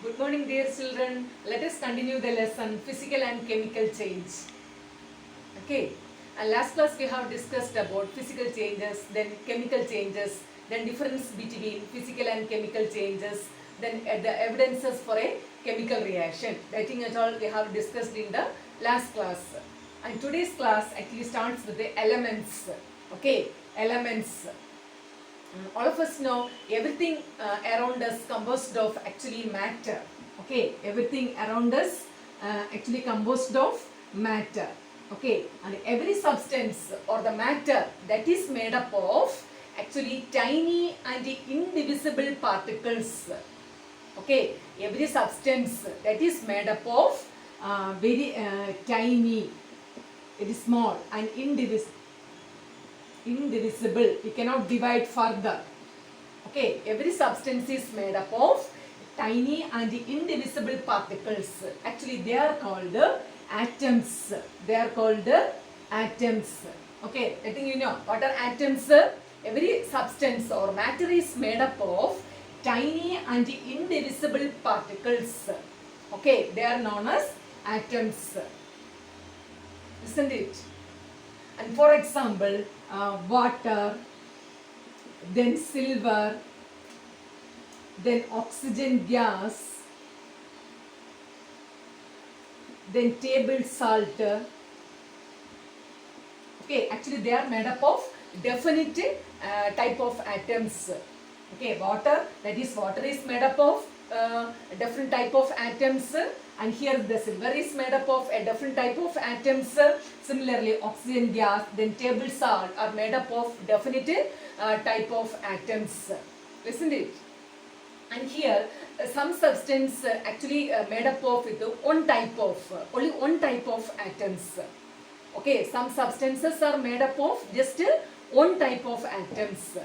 Good morning, dear children. Let us continue the lesson physical and chemical change. Okay. And last class we have discussed about physical changes, then chemical changes, then difference between physical and chemical changes, then the evidences for a chemical reaction. That thing at all we have discussed in the last class. And today's class actually starts with the elements. Okay, elements. All of us know everything around us composed of actually matter. Okay, everything around us actually composed of matter. Okay, and every substance or the matter that is made up of actually tiny and indivisible particles. Okay, every substance that is made up of very tiny, very small and indivisible. We cannot divide further. Okay, every substance is made up of tiny and indivisible particles. Actually, they are called atoms. They are called atoms. Okay, I think you know what are atoms. Every substance or matter is made up of tiny and indivisible particles. Okay, they are known as atoms. Isn't it? And for example, water, then silver, then oxygen gas, then table salt. Okay, actually they are made up of definite type of atoms. Okay, water, that is water is made up of different type of atoms, and here the silver is made up of a different type of atoms. Similarly, oxygen gas, then table salt are made up of definite type of atoms, isn't it? And here some substance actually made up of with one type of only one type of atoms. Okay, some substances are made up of just one type of atoms,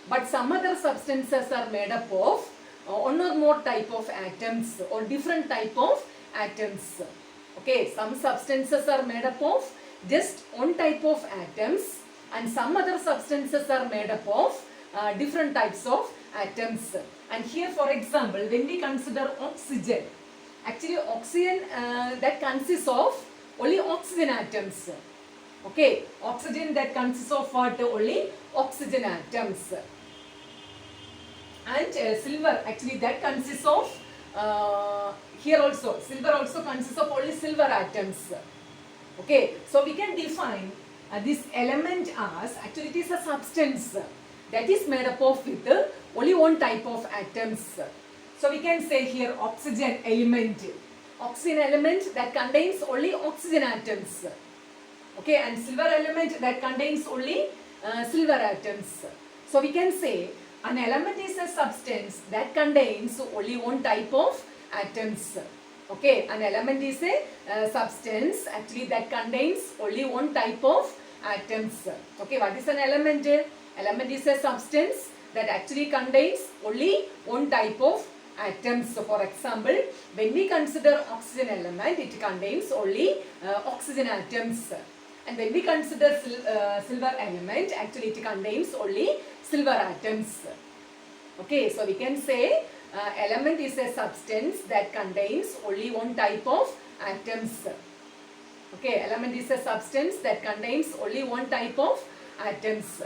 but some other substances are made up of one or more type of atoms or different type of atoms. Okay, some substances are made up of just one type of atoms, and some other substances are made up of different types of atoms. And here, for example, when we consider oxygen, actually oxygen that consists of only oxygen atoms. Okay, oxygen that consists of what? Only oxygen atoms. And silver actually that consists of here also silver also consists of only silver atoms. Okay, so we can define this element as actually it is a substance that is made up of with only one type of atoms. So we can say here oxygen element that contains only oxygen atoms. Okay, and silver element that contains only silver atoms. So we can say an element is a substance that contains only one type of atoms. Okay, an element is a substance actually that contains only one type of atoms. Okay, what is an element? Element is a substance that actually contains only one type of atoms. So for example, when we consider oxygen element, it contains only oxygen atoms. And when we consider silver element, actually it contains only silver atoms. Okay, so we can say element is a substance that contains only one type of atoms. Okay, element is a substance that contains only one type of atoms.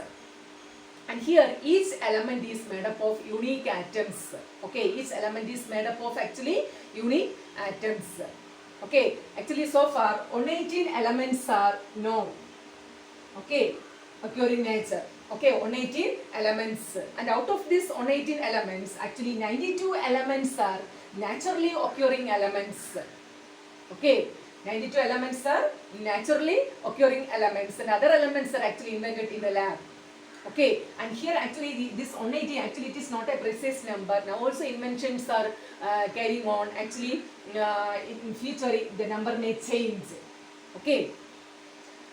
And here each element is made up of unique atoms. Okay, each element is made up of actually unique atoms. Okay, actually so far 118 elements are known. Okay, occurring nature. Okay, 118 elements, and out of these 118 elements, actually 92 elements are naturally occurring elements. Okay, 92 elements are naturally occurring elements, and other elements are actually invented in the lab. Okay, and here actually this 180 actually it is not a precise number. Now also inventions are carrying on. Actually in future the number may change. Okay,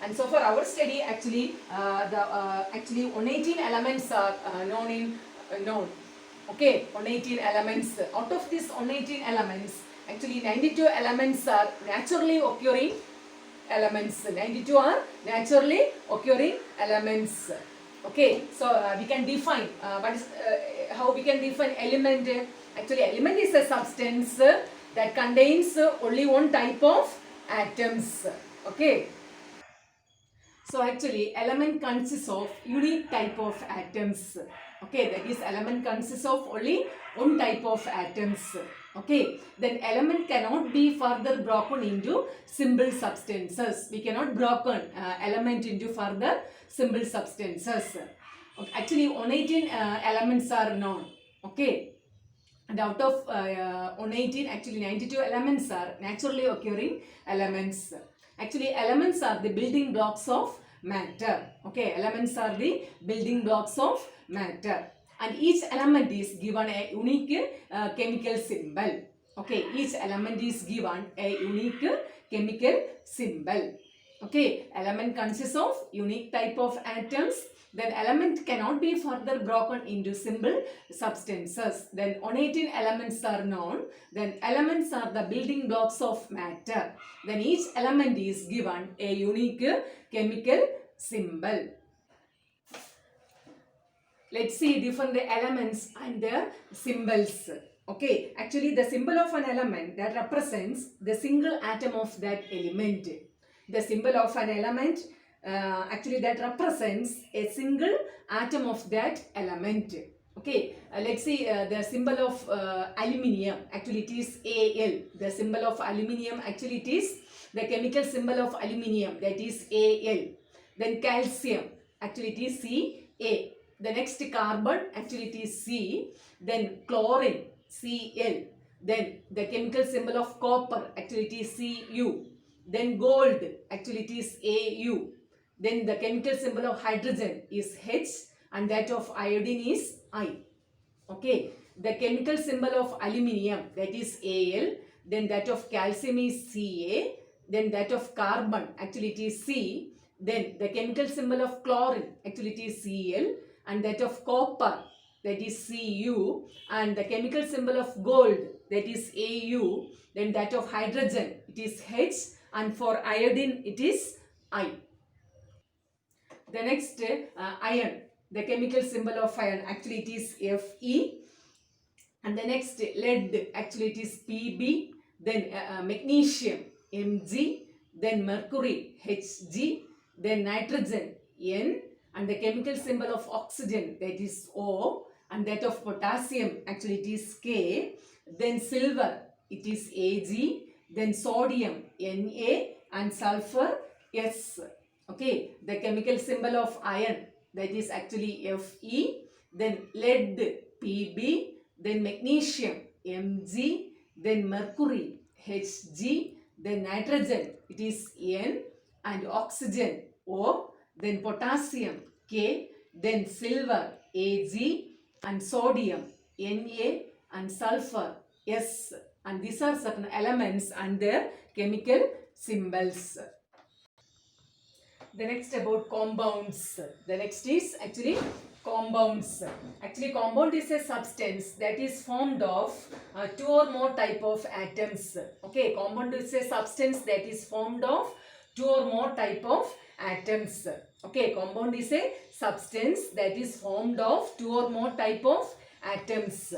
and so for our study actually actually 118 elements are known. Okay, 118 elements. Out of these 118 elements, actually 92 elements are naturally occurring elements. 92 are naturally occurring elements. Okay, so we can define how we can define element. Actually, element is a substance that contains only one type of atoms. Okay. So actually element consists of unique type of atoms. Okay, that is element consists of only one type of atoms. Okay, then element cannot be further broken into simple substances. We cannot broken element into further simple substances. Okay, actually 118 elements are known. Okay. And out of 118, actually 92 elements are naturally occurring elements. Actually, elements are the building blocks of matter. Okay, elements are the building blocks of matter. And each element is given a unique chemical symbol. Okay, each element is given a unique chemical symbol. Okay, element consists of unique type of atoms. Then element cannot be further broken into simple substances. Then 118 elements are known. Then elements are the building blocks of matter. Then each element is given a unique chemical symbol. Let's see different elements and their symbols. Okay, actually the symbol of an element that represents the single atom of that element. The symbol of an element actually that represents a single atom of that element. Okay, let's see the symbol of aluminium. Actually it is Al. The symbol of aluminium, actually it is the chemical symbol of aluminium, that is Al. Then calcium, actually it is Ca. The next carbon, actually it is C. Then chlorine, Cl. Then the chemical symbol of copper, actually it is Cu. Then gold, actually it is Au. Then the chemical symbol of hydrogen is H, and that of iodine is I. Okay. The chemical symbol of aluminium, that is Al. Then that of calcium is Ca. Then that of carbon, actually it is C. Then the chemical symbol of chlorine, actually it is Cl. And that of copper, that is Cu. And the chemical symbol of gold, that is Au. Then that of hydrogen, it is H. And for iodine, it is I. The next iron, the chemical symbol of iron, actually it is Fe. And the next lead, actually it is Pb. Then magnesium, Mg. Then mercury, Hg. Then nitrogen, N. And the chemical symbol of oxygen, that is O. And that of potassium, actually it is K. Then silver, it is Ag. Then sodium, Na. And sulfur, S. Okay, the chemical symbol of iron, that is actually Fe. Then lead, Pb. Then magnesium, Mg. Then mercury, Hg. Then nitrogen, it is N. And oxygen, O. Then potassium, K. Then silver, Ag. And sodium, Na. And sulfur, S. And these are certain elements and their chemical symbols. The next about compounds. The next is actually compounds. Actually compound is a substance that is formed of two or more type of atoms. Okay, compound is a substance that is formed of two or more type of atoms. Okay, compound is a substance that is formed of two or more type of atoms.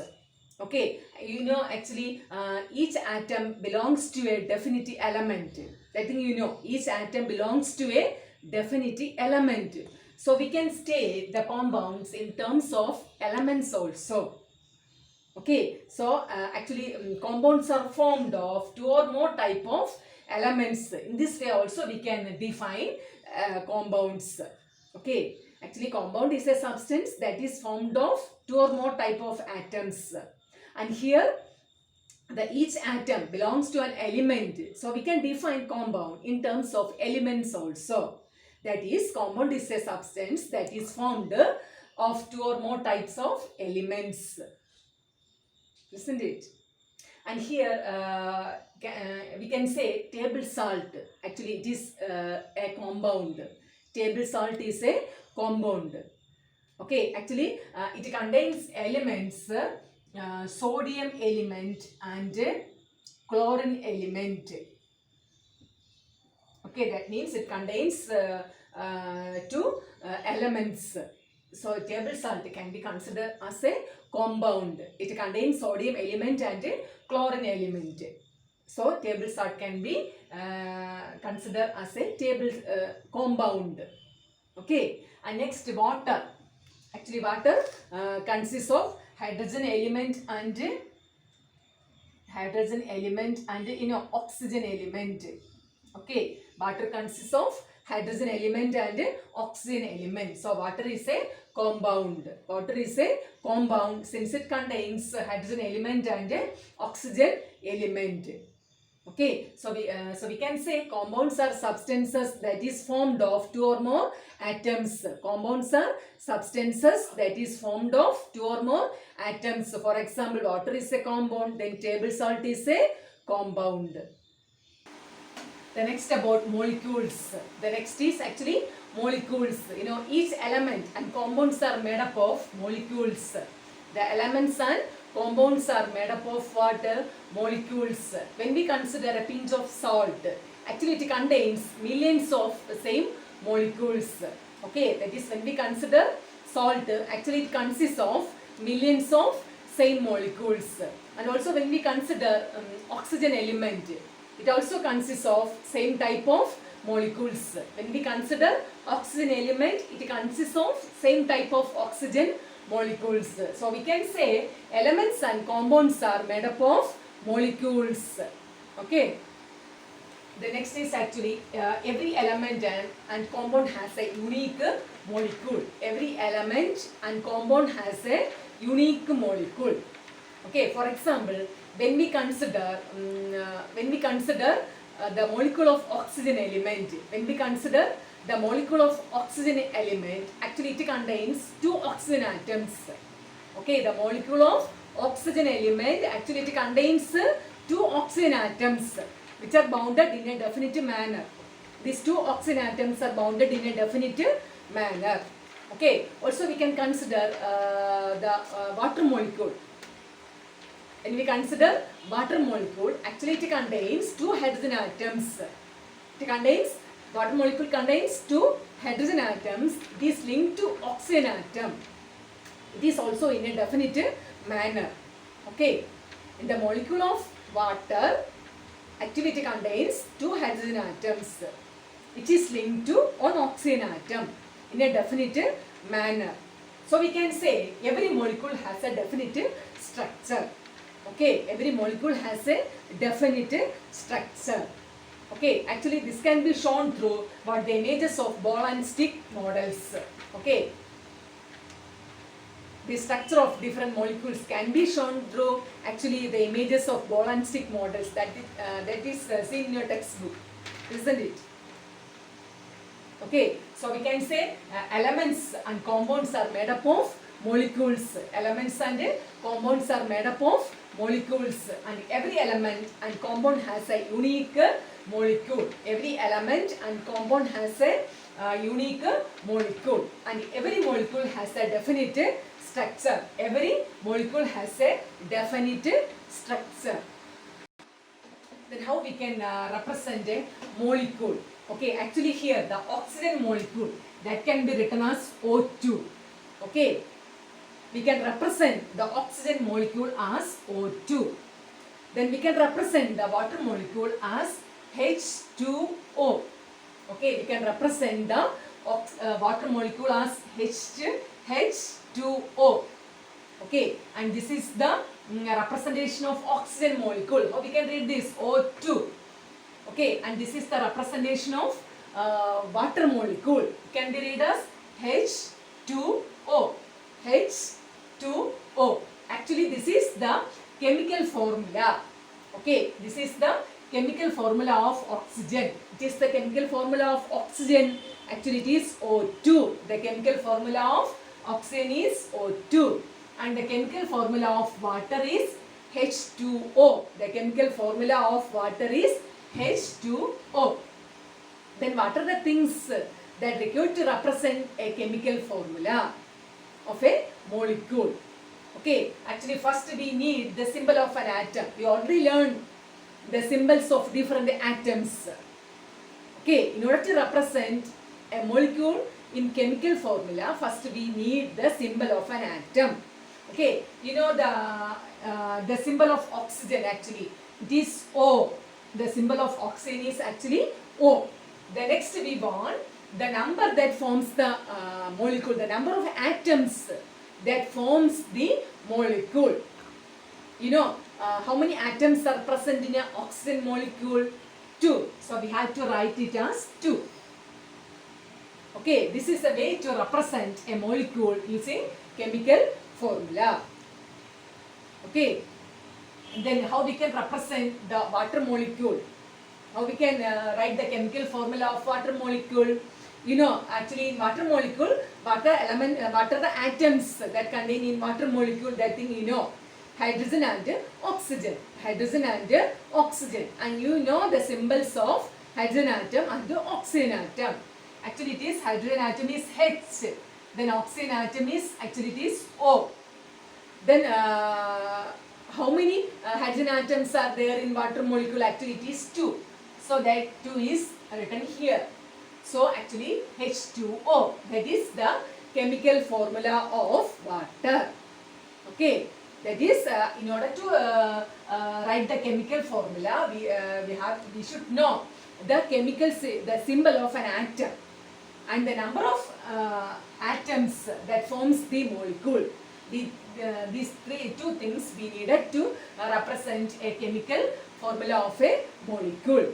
Okay, you know actually each atom belongs to a definite element. I think you know each atom belongs to a definite element. So we can state the compounds in terms of elements also. Okay, so actually compounds are formed of two or more type of elements. In this way also we can define compounds. Okay, actually compound is a substance that is formed of two or more type of atoms. And here each atom belongs to an element. So we can define compound in terms of elements also. That is, compound is a substance that is formed of two or more types of elements. Isn't it? And here we can say table salt. Actually, it is a compound. Table salt is a compound. Okay, actually it contains elements sodium element and chlorine element. Okay, that means it contains two elements. So table salt can be considered as a compound. It contains sodium element and chlorine element. So table salt can be considered as a table compound. Okay, and next water. Actually water consists of hydrogen element and oxygen element. Okay, water consists of hydrogen element and oxygen element. So water is a compound. Water is a compound since it contains hydrogen element and oxygen element. Okay, so we can say compounds are substances that is formed of two or more atoms. Compounds are substances that is formed of two or more atoms. For example, water is a compound, then table salt is a compound. The next about molecules. The next is actually molecules. You know, each element and compounds are made up of molecules. The elements and compounds are made up of what? Molecules. When we consider a pinch of salt, actually it contains millions of the same molecules. Okay, that is when we consider salt, actually it consists of millions of same molecules. And also when we consider oxygen element, it also consists of same type of molecules. When we consider oxygen element, it consists of same type of oxygen molecules. So we can say elements and compounds are made up of molecules. Okay. The next is actually every element and compound has a unique molecule. Every element and compound has a unique molecule. Okay. For example, when we consider the molecule of oxygen element, actually it contains two oxygen atoms. Okay, the molecule of oxygen element, actually it contains two oxygen atoms which are bounded in a definite manner. These two oxygen atoms are bounded in a definite manner. Okay, also we can consider the water molecule. When we consider water molecule, actually it contains two hydrogen atoms. Water molecule contains two hydrogen atoms. It is linked to oxygen atom. It is also in a definite manner. Okay. In the molecule of water, actually it contains two hydrogen atoms. It is linked to one oxygen atom in a definite manner. So we can say every molecule has a definite structure. Okay, every molecule has a definite structure. Okay, actually this can be shown through what the images of ball and stick models. Okay, the structure of different molecules can be shown through actually the images of ball and stick models that is seen in your textbook, isn't it? Okay, so we can say elements and compounds are made up of molecules. Elements and compounds are made up of molecules, and every element and compound has a unique molecule. Every element and compound has a unique molecule, and every molecule has a definite structure. Every molecule has a definite structure. Then how we can represent a molecule? Okay, actually here the oxygen molecule, that can be written as O2. Okay, we can represent the oxygen molecule as O2. Then we can represent the water molecule as H2O. Okay, we can represent the water molecule as H2O. Okay, and this is the representation of oxygen molecule. How we can read this? O2. Okay, and this is the representation of water molecule. It can be read as H2O. H2O. Actually, this is the chemical formula. Okay, this is the chemical formula of oxygen. It is the chemical formula of oxygen. Actually, it is O2. The chemical formula of oxygen is O2. And the chemical formula of water is H2O. The chemical formula of water is H2O. Then what are the things that required to represent a chemical formula of a molecule? Okay, actually first we need the symbol of an atom. We already learned the symbols of different atoms. Okay, in order to represent a molecule in chemical formula, first we need the symbol of an atom. Okay, you know the symbol of oxygen actually, it is O. The symbol of oxygen is actually O. The next we want the number that forms the molecule, the number of atoms that forms the molecule. You know how many atoms are present in an oxygen molecule? 2. So we have to write it as 2. Okay, this is a way to represent a molecule using chemical formula. Okay, and then how we can represent the water molecule? How we can write the chemical formula of water molecule? You know, actually in water molecule, water element, what are the atoms that contain in water molecule? That thing you know, hydrogen and oxygen. Hydrogen and oxygen. And you know the symbols of hydrogen atom and the oxygen atom. Actually it is hydrogen atom is H. Then oxygen atom is actually it is O. Then how many hydrogen atoms are there in water molecule? Actually it is 2. So that 2 is written here. So actually H2O, that is the chemical formula of water. Okay, that is in order to write the chemical formula, we should know the chemical the symbol of an atom and the number of atoms that forms the molecule. These two things we needed to represent a chemical formula of a molecule.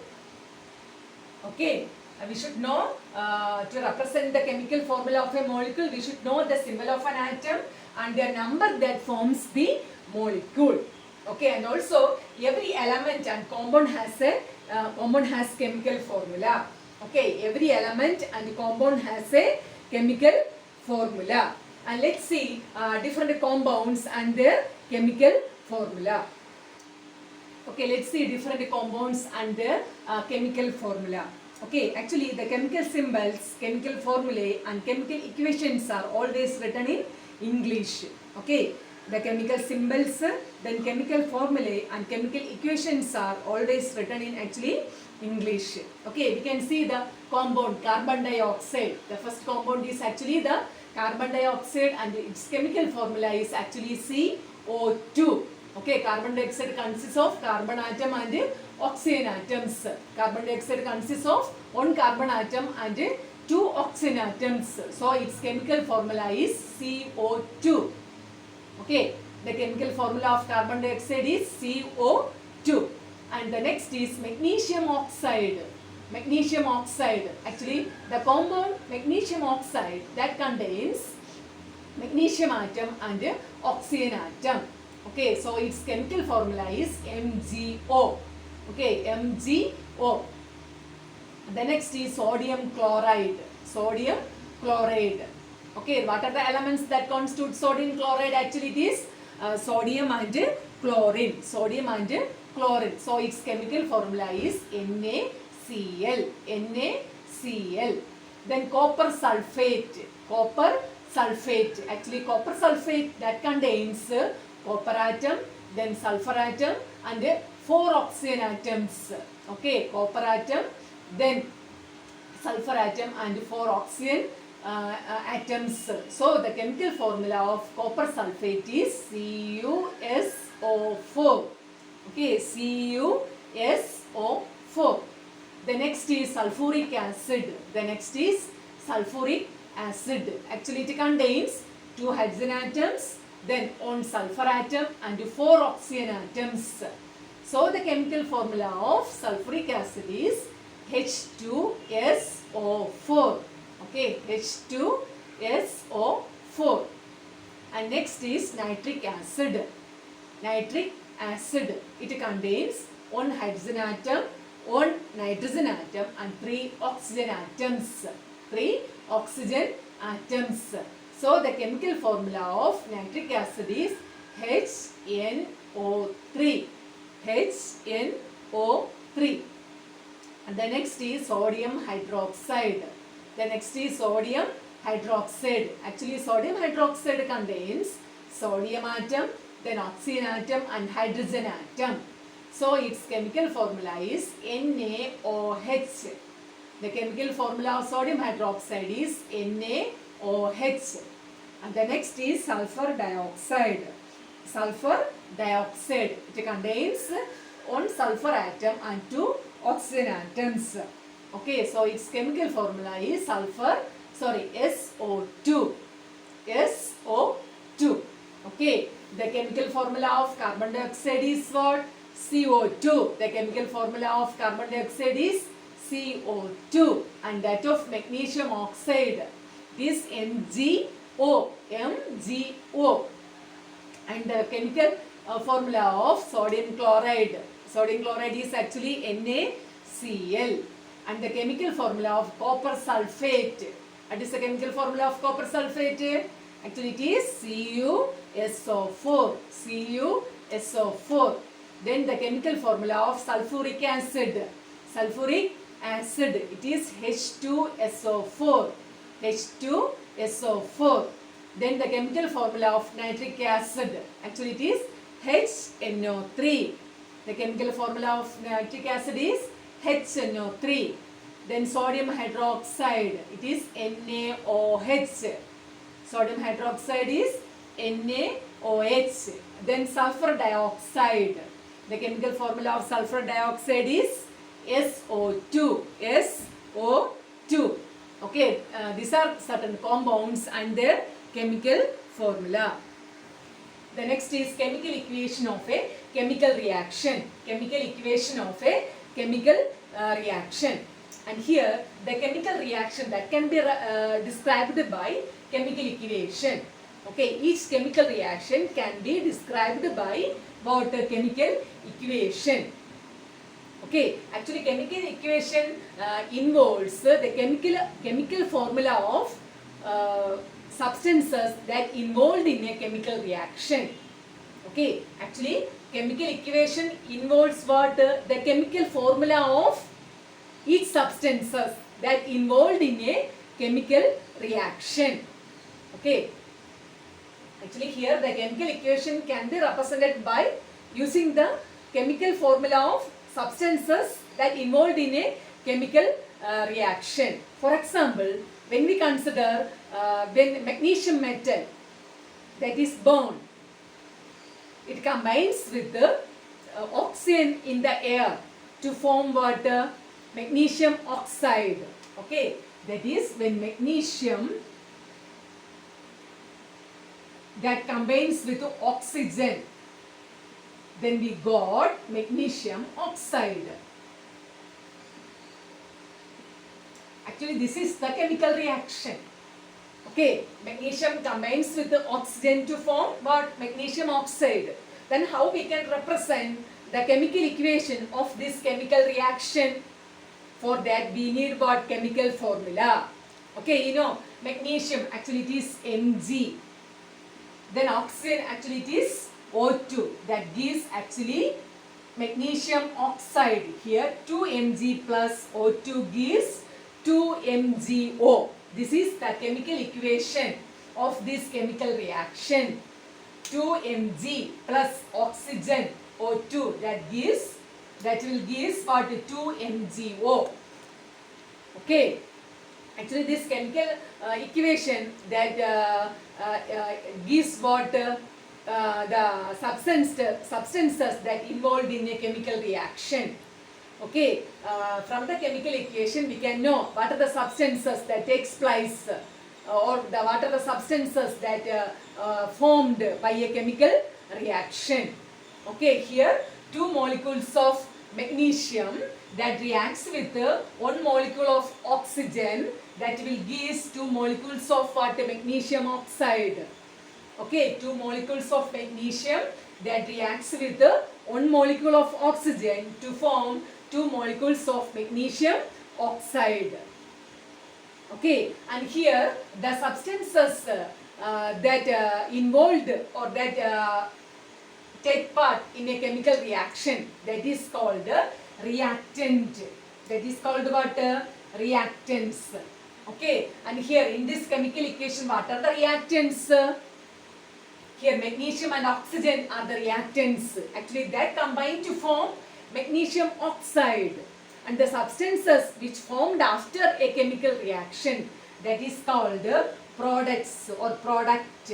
Okay, we should know to represent the chemical formula of a molecule, we should know the symbol of an atom and the number that forms the molecule. Okay, and also every element and compound has chemical formula. Okay, every element and compound has a chemical formula. And let's see different compounds and their chemical formula. Okay, let's see different compounds and their chemical formula. Okay, actually the chemical symbols, chemical formulae and chemical equations are always written in English. Okay, the chemical symbols, then chemical formulae and chemical equations are always written in actually English. Okay, we can see the compound carbon dioxide. The first compound is actually the carbon dioxide and its chemical formula is actually CO2. Okay, carbon dioxide consists of carbon atom and oxygen atoms. Carbon dioxide consists of one carbon atom and two oxygen atoms. So its chemical formula is CO2. Okay, the chemical formula of carbon dioxide is CO2. And the next is magnesium oxide. Magnesium oxide, actually the compound magnesium oxide that contains magnesium atom and oxygen atom. Okay, so its chemical formula is MgO. Okay, MgO. The next is sodium chloride. Sodium chloride. Okay, what are the elements that constitute sodium chloride? Actually it is sodium and chlorine. Sodium and chlorine. So its chemical formula is NaCl. NaCl. Then copper sulfate. Copper sulfate. Actually copper sulfate that contains copper atom, then sulfur atom and 4 oxygen atoms. Okay, copper atom, then sulfur atom and 4 oxygen atoms. So the chemical formula of copper sulfate is CuSO4. Okay, CuSO4. The next is sulfuric acid. The next is sulfuric acid. Actually it contains 2 hydrogen atoms, then 1 sulfur atom and 4 oxygen atoms. So the chemical formula of sulfuric acid is H2SO4. Okay, H2SO4. And next is nitric acid. Nitric acid. It contains 1 hydrogen atom, 1 nitrogen atom and 3 oxygen atoms. 3 oxygen atoms. So the chemical formula of nitric acid is HNO3. HNO3. And the next is sodium hydroxide. The next is sodium hydroxide. Actually sodium hydroxide contains sodium atom, then oxygen atom and hydrogen atom. So its chemical formula is NaOH. The chemical formula of sodium hydroxide is NaOH. And the next is sulfur dioxide. Sulfur dioxide, it contains one sulfur atom and two oxygen atoms. Okay, so its chemical formula is SO2. SO2. Okay, the chemical formula of carbon dioxide is what? CO2. The chemical formula of carbon dioxide is CO2, and that of magnesium oxide is MgO. MgO. And the chemical formula of sodium chloride. Sodium chloride is actually NaCl. And the chemical formula of copper sulfate. What is the chemical formula of copper sulfate? Actually it is CuSO4. CuSO4. Then the chemical formula of sulfuric acid. Sulfuric acid. It is H2SO4. H2SO4. Then the chemical formula of nitric acid. Actually it is HNO3. The chemical formula of nitric acid is HNO3. Then sodium hydroxide. It is NaOH. Sodium hydroxide is NaOH. Then sulfur dioxide. The chemical formula of sulfur dioxide is SO2. SO2. Okay, these are certain compounds and their chemical formula. The next is chemical equation of a chemical reaction. Chemical equation of a chemical reaction. And here the chemical reaction that can be described by chemical equation. Okay, each chemical reaction can be described by what? Chemical equation. Okay, actually chemical equation involves the chemical formula of substances that involved in a chemical reaction. Okay, actually chemical equation involves what? The chemical formula of each substances that involved in a chemical reaction. Okay, actually here the chemical equation can be represented by using the chemical formula of substances that involved in a chemical reaction. For example, when we consider when magnesium metal that is burned, it combines with the oxygen in the air to form what? Magnesium oxide. Okay, that is when magnesium that combines with oxygen, then we got magnesium oxide. Actually this is the chemical reaction. Okay, magnesium combines with the oxygen to form what? Magnesium oxide. Then how we can represent the chemical equation of this chemical reaction? For that we need what? Chemical formula. Okay, you know magnesium actually it is Mg. Then oxygen actually it is O2. That gives actually magnesium oxide. Here 2Mg plus O2 gives 2MgO. This is the chemical equation of this chemical reaction. 2Mg plus oxygen O2 that will give what? 2MgO. Okay, actually this chemical equation that gives what? The substances that involved in a chemical reaction. Okay, from the chemical equation we can know what are the substances that takes place or what are the substances that formed by a chemical reaction. Okay, here two molecules of magnesium that reacts with one molecule of oxygen that will give two molecules of what? Magnesium oxide. Okay, two molecules of magnesium that reacts with one molecule of oxygen to form two molecules of magnesium oxide. Okay, and here the substances that involved or that take part in a chemical reaction, that is called reactant. That is called what? Reactants. Okay, and here in this chemical equation what are the reactants? Here magnesium and oxygen are the reactants. Actually that combine to form magnesium oxide. And the substances which formed after a chemical reaction, that is called products or product.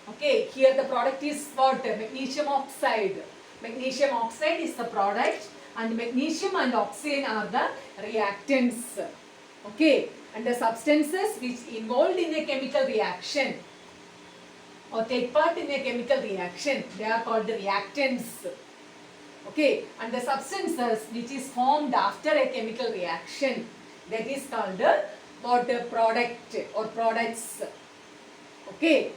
Okay, here the product is what? Magnesium oxide. Magnesium oxide is the product and magnesium and oxygen are the reactants. Okay, and the substances which involved in a chemical reaction or take part in a chemical reaction, they are called the reactants. Okay, and the substances which is formed after a chemical reaction, that is called what? Product or products. Okay,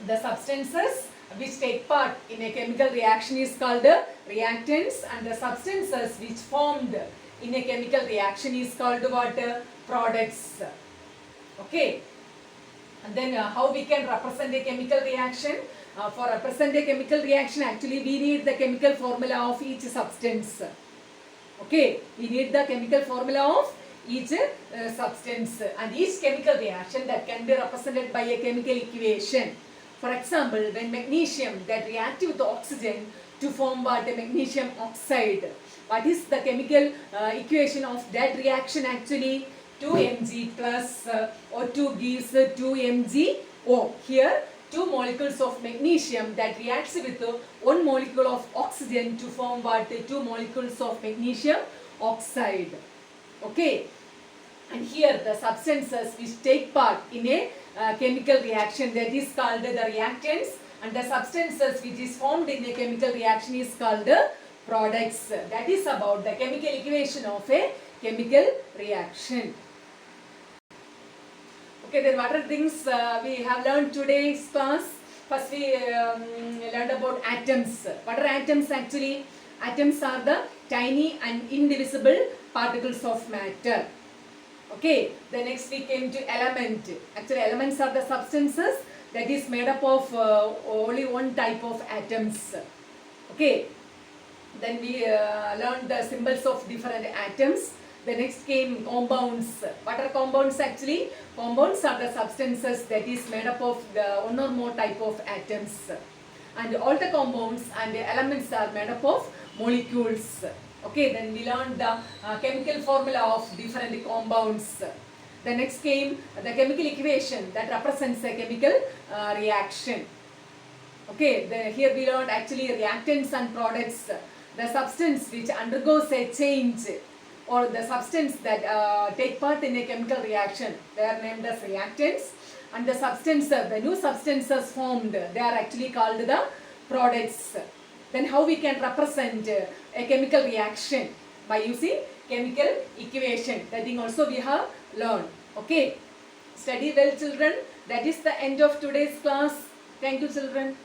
the substances which take part in a chemical reaction is called reactants, and the substances which formed in a chemical reaction is called what? Products. Okay, and then how we can represent a chemical reaction? For represent a chemical reaction, actually we need the chemical formula of each substance. Okay, we need the chemical formula of each substance, and each chemical reaction that can be represented by a chemical equation. For example, when magnesium that react with oxygen to form what? Magnesium oxide. What is the chemical equation of that reaction actually? 2Mg plus O2 gives 2MgO. Here 2 molecules of magnesium that reacts with 1 molecule of oxygen to form what? 2 molecules of magnesium oxide. Okay, and here the substances which take part in a chemical reaction, that is called the reactants, and the substances which is formed in a chemical reaction is called the products. That is about the chemical equation of a chemical reaction. Okay, then what are things we have learned today's class? First we learned about atoms. What are atoms actually? Atoms are the tiny and indivisible particles of matter. Okay, the next we came to element. Actually elements are the substances that is made up of only one type of atoms. Okay, then we learned the symbols of different atoms. The next came compounds. What are compounds actually? Compounds are the substances that is made up of the one or more type of atoms. And all the compounds and the elements are made up of molecules. Okay, then we learned the chemical formula of different compounds. The next came the chemical equation that represents a chemical reaction. Okay, here we learned actually reactants and products. The substance which undergoes a change or the substance that take part in a chemical reaction, they are named as reactants, and the substance, the new substances formed, they are actually called the products. Then how we can represent a chemical reaction? By using chemical equation. That thing also we have learned. Okay, study well children. That is the end of today's class. Thank you children.